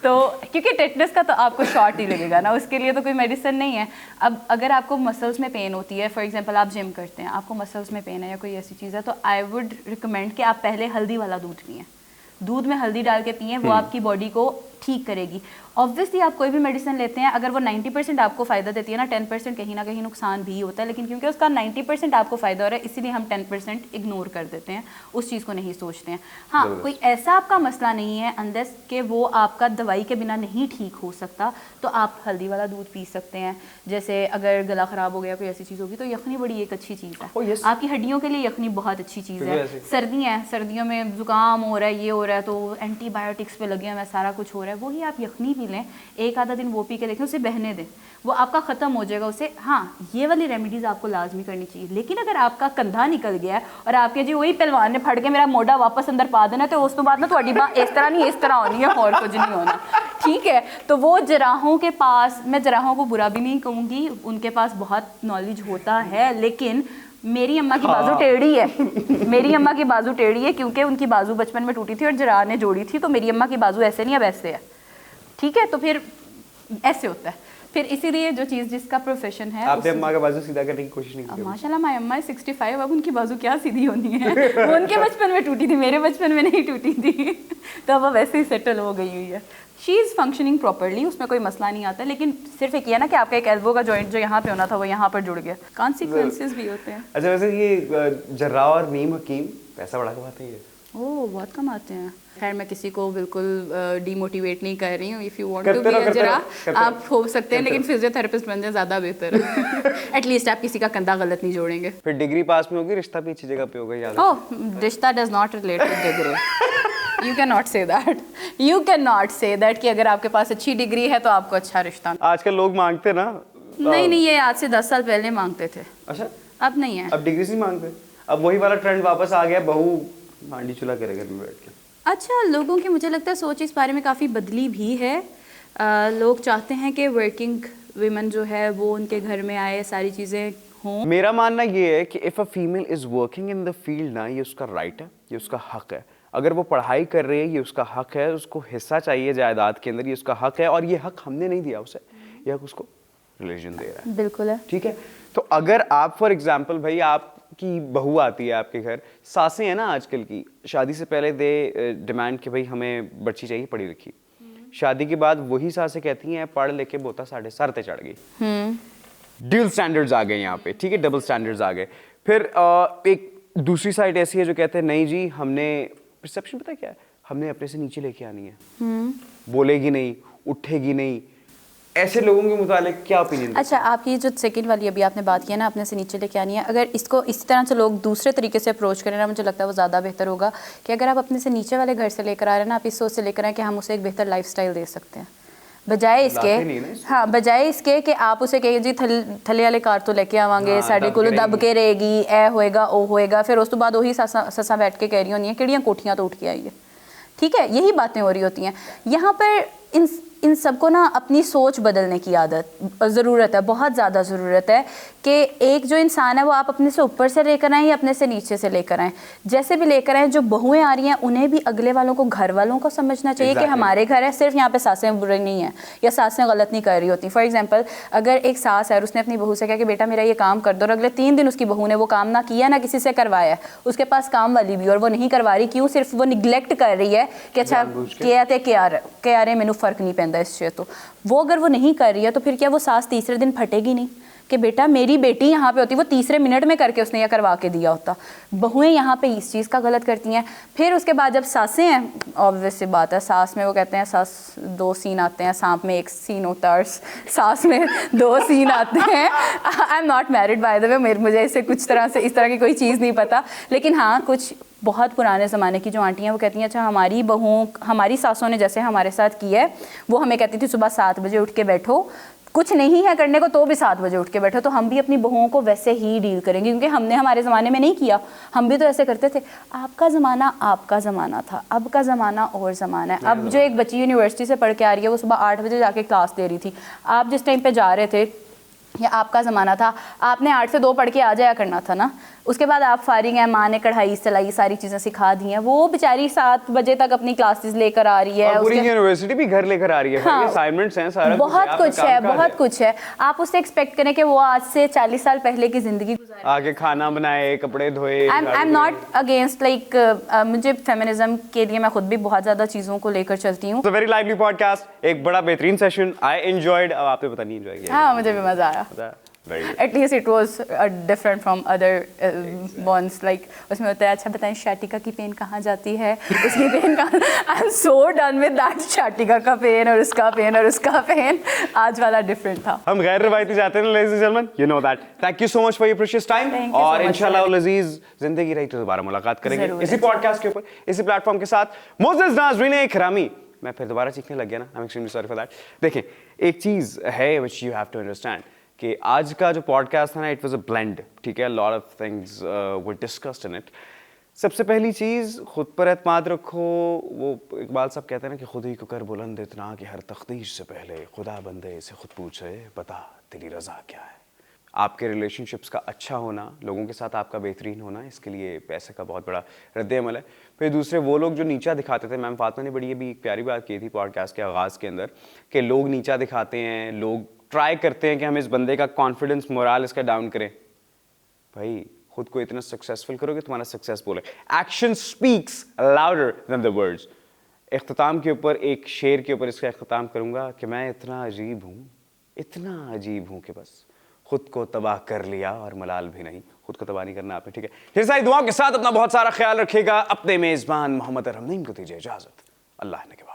तो क्योंकि टेटनस का तो आपको शॉट ही लगेगा ना, उसके लिए तो कोई मेडिसिन नहीं है। अब अगर आपको मसल्स में पेन होती है, फॉर एग्जांपल आप जिम करते हैं, आपको मसल्स में पेन है या कोई ऐसी चीज़ है, तो आई वुड रिकमेंड कि आप पहले हल्दी वाला दूध पिएं। दूध में हल्दी डाल के पिएं, वो आपकी बॉडी को ठीक करेगी। ऑब्वियसली आप कोई भी मेडिसिन लेते हैं, अगर वो 90% आपको फ़ायदा देती है ना, 10% कहीं ना कहीं नुकसान भी होता है, लेकिन क्योंकि उसका 90% आपको फ़ायदा हो रहा है, इसीलिए हम 10% इग्नोर कर देते हैं, उस चीज़ को नहीं सोचते हैं। हाँ, कोई ऐसा आपका मसला नहीं है अनलेस कि वो आपका दवाई के बिना नहीं ठीक हो सकता, तो आप हल्दी वाला दूध पी सकते हैं। जैसे अगर गला ख़राब हो गया, कोई ऐसी चीज़ होगी, तो यखनी बड़ी एक अच्छी चीज़ है। आपकी हड्डियों के लिए यखनी बहुत अच्छी चीज़ है। सर्दी है, सर्दियों में ज़ुकाम हो रहा है, ये हो रहा है, तो एंटीबायोटिक्स पे लगे हुए, सारा कुछ हो रहा है, वही आप यखनी पी लें, एक आधा दिन वो पी के देखें, उसे बहने दें, वो आपका ख़त्म हो जाएगा उससे। हाँ, ये वाली रेमेडीज़ आपको लाजमी करनी चाहिए। लेकिन अगर आपका कंधा निकल गया है और आपके जी वही पहलवान ने फड़ के मेरा मोढा वापस अंदर पा देना, तो उस तो बाद ना थोड़ी बात इस तरह नहीं, इस तरह होनी है और कुछ नहीं होना, ठीक है। तो वो जराहों के पास, मैं जराहों को बुरा भी नहीं कहूँगी, उनके पास बहुत नॉलेज होता है, लेकिन मेरी अम्मा की बाजू टेढ़ी है, मेरी अम्मा की बाजू टेढ़ी है क्योंकि उनकी बाजू बचपन में टूटी थी और जराह ने जोड़ी थी, तो मेरी अम्मा की बाजू ऐसे नहीं, अब ऐसे है, ठीक है। तो फिर ऐसे होता है, फिर इसीलिए जो चीज़ जिसका प्रोफेशन है। आपने अम्मा का बाजू सीधा करने की कोशिश नहीं की? माशाल्लाह माय अम्मा 65, अब उनकी बाजू क्या सीधी होनी है, वो उनके बचपन में टूटी थी, मेरे बचपन में नहीं टूटी थी, तो अब वैसे ही सेटल हो गई हुई है। शी इज़ फंक्शनिंग प्रॉपरली, उसमें कोई मसला नहीं आता, लेकिन सिर्फ एक ये ना कि आपका एक एल्बो का जॉइंट जो यहाँ पे होना था वो यहाँ पर जुड़ गया, कॉन्सिक्वेंसेस भी होते हैं। अच्छा, वैसे ये जर्राह और नीम हकीम पैसा बड़ा कमाते हैं? ओह, बहुत कमाते हैं। खैर, मैं किसी को बिल्कुल डीमोटिवेट नहीं कर रही हूँ। If you want to be a जर्राह आप हो सकते हैं, लेकिन फिजियोथेरेपिस्ट बन जाए, ज़्यादा बेहतर है। एटलीस्ट आप किसी का कंधा गलत नहीं जोड़ेंगे। फिर डिग्री पास में होगी, रिश्ता भी अच्छी जगह पे होगा, याद? ओह, रिश्ता does not relate two degree, you can not say that, you can not say that कि अगर आपके पास अच्छी डिग्री है तो आपको अच्छा रिश्ता। आजकल लोग मांगते ना। नहीं, ये आज से 10 साल पहले मांगते थे। अच्छा, अब नहीं है, अब डिग्री से मांगते। अब वही वाला ट्रेंड वापस आ गया, बहू हांडी चूल्हा करे घर में बैठ के। अच्छा, लोगों की मुझे लगता है सोच इस बारे में काफ़ी बदली भी है। लोग चाहते हैं कि वर्किंग वीमेन जो है वो उनके घर में आए, सारी चीज़ें हों। मेरा मानना ये है कि if a female is working in the field ना, ये उसका राइट है, ये उसका हक है। अगर वो पढ़ाई कर रही है, ये उसका हक है, उसको हिस्सा चाहिए जायदाद के अंदर, ये उसका हक है, और ये हक हमने नहीं दिया उसे, ये हक उसको रिलीजन दे रहा है। बिल्कुल है, ठीक है। तो अगर आप फॉर एग्जाम्पल भाई आपकी बहू आती है आपके घर, सासें हैं ना आजकल की, शादी से पहले दे डिमांड कि भाई हमें बच्ची चाहिए पढ़ी लिखी, शादी के बाद वही सासें कहती हैं पढ़ लेके बोता साढ़े सर पे चढ़ गई। ड्यूल स्टैंडर्ड्स आ गए यहाँ पे, ठीक है, डबल स्टैंडर्ड्स आ गए। फिर एक दूसरी साइड ऐसी है जो कहते हैं नहीं जी, हमने परसेप्शन पता है क्या है, हमने अपने से नीचे लेके आनी है, बोलेगी नहीं, उठेगी नहीं। ऐसे लोगों के मुतालिक क्या ओपिनियन? अच्छा, आपकी जो सेकंड वाली अभी आपने बात की है ना, अपने से नीचे लेके आनी है, अगर इसको इसी तरह से लोग दूसरे तरीके से अप्रोच करें ना, मुझे लगता है वो ज़्यादा बेहतर होगा कि अगर आप अपने से नीचे वाले घर से लेकर आ रहे हैं ना, आप इस सोच से लेकर आए कि हम उसे एक बेहतर लाइफस्टाइल दे सकते हैं, बजाय इसके हाँ बजाय इसके कि आप उसे कहिए जी थले वाले कार तो लेके आवांगे, साढ़े को दब के रहेगी, ए होएगा ओ होएगा, फिर उस तो बाद वही ससा बैठ के कह रही होनी है किड़ियाँ कोठियाँ तो उठ के आई है। ठीक है, यही बातें हो रही होती हैं यहाँ पर। इन सबको ना अपनी सोच बदलने की आदत ज़रूरत है, बहुत ज़्यादा ज़रूरत है कि एक जो इंसान है वो आप अपने से ऊपर से लेकर आएँ या अपने से नीचे से लेकर आएँ, जैसे भी लेकर आएँ। जो बहुएं आ रही हैं उन्हें भी अगले वालों को, घर वालों को समझना चाहिए कि हमारे घर है, सिर्फ यहाँ पे सासें बुरी नहीं हैं या सासें गलत नहीं कर रही होती। फॉर एग्जाम्पल, अगर एक सास है और उसने अपनी बहू से कहा कि बेटा मेरा ये काम कर दो, और अगले 3 दिन उसकी बहू ने वो काम ना किया, ना किसी से करवाया, उसके पास काम वाली भी और वो नहीं करवा रही, क्यों? सिर्फ वो निगलेक्ट कर रही है कि अच्छा क्या रहे मैनू फ़र्क नहीं पैंदा इस चीज़ तो। वो अगर वो नहीं कर रही है तो फिर क्या वो सास तीसरे दिन फटेगी नहीं कि बेटा मेरी बेटी यहाँ पे होती, वो तीसरे मिनट में करके उसने यह करवा के दिया होता। बहुएं यहाँ पे इस चीज़ का गलत करती हैं। फिर उसके बाद जब सासें हैं, ऑब्वियस सी बात है, सास में वो कहते हैं सास 2 सीन आते हैं, सांप में 1 सीन होता है और सास में 2 सीन आते हैं। आई am not married by the way, मुझे इस तरह की कोई चीज़ नहीं पता, लेकिन हाँ कुछ बहुत पुराने ज़माने की जो आंटी हैं वो कहती हैं अच्छा हमारी बहुओं, हमारी सासों ने जैसे हमारे साथ किया है, वो हमें कहती थी सुबह 7 बजे उठ के बैठो, कुछ नहीं है करने को तो भी 7 बजे उठ के बैठो, तो हम भी अपनी बहुओं को वैसे ही डील करेंगे, क्योंकि हमने हमारे ज़माने में नहीं किया, हम भी तो ऐसे करते थे। आपका ज़माना था, अब का ज़माना और ज़माना है। अब जो एक बच्ची यूनिवर्सिटी से पढ़ के आ रही है वो सुबह 8 बजे जाके क्लास दे रही थी, आप जिस टाइम पे जा रहे थे या आपका ज़माना था, आपने 8 से 2 पढ़ के आ जाया करना था ना। उसके बाद आप फारिग हैं, माँ ने कढ़ाई सिलाई सारी चीज़ें सिखा दी हैं, वो बेचारी 7 बजे तक अपनी क्लासेस लेकर आ रही है, पूरी यूनिवर्सिटी भी घर लेकर आ रही है। हाँ, असाइनमेंट्स हैं, सारा बहुत कुछ है। आप उससे एक्सपेक्ट करें कि वो आज से 40 साल पहले की ज़िंदगी गुजारे, आगे खाना बनाए, कपड़े धोए। आई एम नॉट अगेंस्ट लाइक, मुझे फेमिनिज्म के लिए मैं खुद भी बहुत ज़्यादा चीज़ों को लेकर चलती हूँ। वेरी लाइवली पॉडकास्ट, एक बड़ा बेहतरीन सेशन, आई एंजॉयड। अब आपने पता नहीं एंजॉय किया? हाँ, मुझे भी मज़ा आया। At least it was different from other ones. Like उसमें होता है अच्छा बताएं शाटिका की पेन कहाँ जाती है, उसकी पेन कहाँ। I'm so done with that, शाटिका का पेन और उसका पेन और उसका पेन। आज वाला डिफरेंट था। हम गैर रवायती जाते हैं ladies and gentlemen, you know that. Thank you so much for your precious time. और इंशाल्लाह लजीज जिंदगी रही तो दोबारा मुलाकात करेंगे इसी पॉडकास्ट के ऊपर, इसी प्लेटफॉर्म के साथ। मोज़ेज़ नाज़रीन इकरामी, मैं फिर दोबारा सीखने लग गया ना, I'm extremely sorry for that. देखें, एक चीज़ है which you have to understand कि आज का जो पॉडकास्ट था ना, इट वाज अ ब्लेंड, ठीक है, lot of things were discussed in it. सबसे पहली चीज़, खुद पर एतमाद रखो। वो इकबाल साहब कहते हैं ना कि खुद ही को कर बुलंद इतना कि हर तख्तीश से पहले खुदा बंदे से खुद पूछे बता तेरी रज़ा क्या है। आपके रिलेशनशिप्स का अच्छा होना, लोगों के साथ आपका बेहतरीन होना, इसके लिए पैसे का बहुत बड़ा रद्द-ए-अमल है। फिर दूसरे वो लोग जो नीचा दिखाते थे, मैम फातिमा ने बड़ी ये भी एक प्यारी बात की थी पॉडकास्ट के आगाज़ के अंदर कि लोग नीचा दिखाते हैं, लोग ट्राई करते हैं कि हम इस बंदे का कॉन्फिडेंस, मोरल इसका डाउन करें। भाई खुद को इतना सक्सेसफुल करोगे तुम्हारा सक्सेस बोले। Action speaks louder than the words. इख्तिताम के ऊपर एक शेर के ऊपर इसका इख्तिताम करूंगा कि मैं इतना अजीब हूँ कि बस खुद को तबाह कर लिया और मलाल भी नहीं। खुद को तबाह नहीं करना आपने, ठीक है। ढेर सारी दुआओं के साथ अपना बहुत सारा ख्याल रखिएगा। अपने मेज़बान मोहम्मद अरहम नईम को दीजिए इजाज़त। अल्लाह ने के बाद।